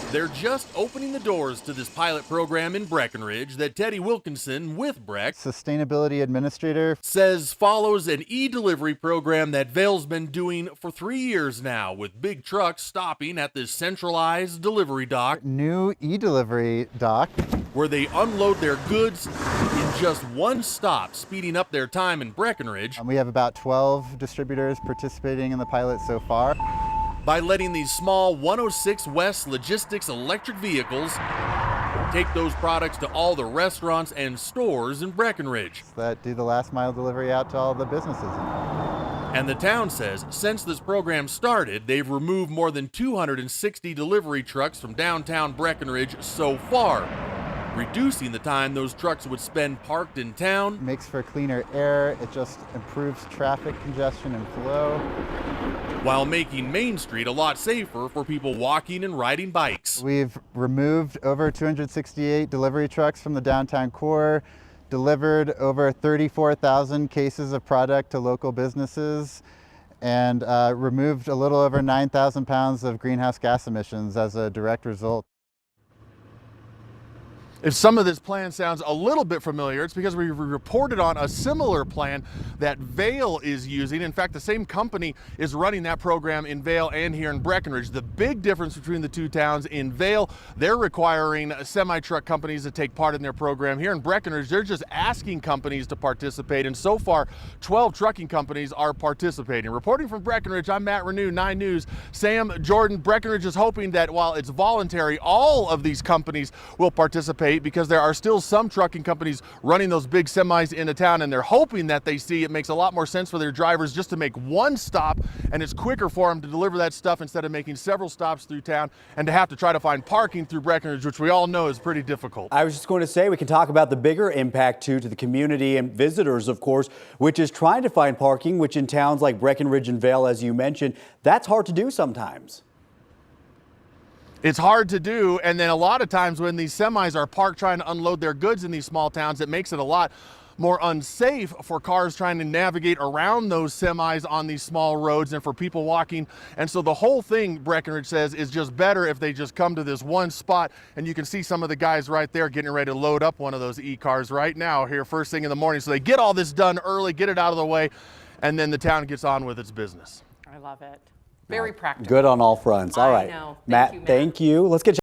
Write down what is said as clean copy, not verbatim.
They're just opening the doors to this pilot program in Breckenridge that Teddy Wilkinson with Breck, Sustainability Administrator, says follows an e-delivery program that Vail's been doing for 3 years now, with big trucks stopping at this centralized delivery dock. New e-delivery dock, where they unload their goods in just one stop, speeding up their time in Breckenridge. We have about 12 distributors participating in the pilot so far. By letting these small 106 West logistics electric vehicles take those products to all the restaurants and stores in Breckenridge. That do the last mile delivery out to all the businesses. And the town says since this program started, they've removed more than 260 delivery trucks from downtown Breckenridge so far, reducing the time those trucks would spend parked in town. It makes for cleaner air, it just improves traffic congestion and flow, while making Main Street a lot safer for people walking and riding bikes. We've removed over 268 delivery trucks from the downtown core, delivered over 34,000 cases of product to local businesses, and removed a little over 9,000 pounds of greenhouse gas emissions as a direct result. If some of this plan sounds a little bit familiar, it's because we reported on a similar plan that Vail is using. In fact, the same company is running that program in Vail and here in Breckenridge. The big difference between the two towns, in Vail, they're requiring semi-truck companies to take part in their program. Here in Breckenridge, they're just asking companies to participate, and so far, 12 trucking companies are participating. Reporting from Breckenridge, I'm Matt Renew, 9 News. Sam Jordan, Breckenridge is hoping that while it's voluntary, all of these companies will participate, because there are still some trucking companies running those big semis into town, and they're hoping that they see it makes a lot more sense for their drivers just to make one stop, and it's quicker for them to deliver that stuff instead of making several stops through town and to have to try to find parking through Breckenridge, which we all know is pretty difficult. I was just going to say, we can talk about the bigger impact too to the community and visitors, of course, which is trying to find parking, which in towns like Breckenridge and Vail, as you mentioned, that's hard to do sometimes. It's hard to do, and then a lot of times when these semis are parked trying to unload their goods in these small towns, it makes it a lot more unsafe for cars trying to navigate around those semis on these small roads and for people walking. And so the whole thing, Breckenridge says, is just better if they just come to this one spot. And you can see some of the guys right there getting ready to load up one of those e-cars right now here first thing in the morning. So they get all this done early, get it out of the way, and then the town gets on with its business. I love it. Very practical. Good on all fronts. All right. I know. Matt, thank you. Let's get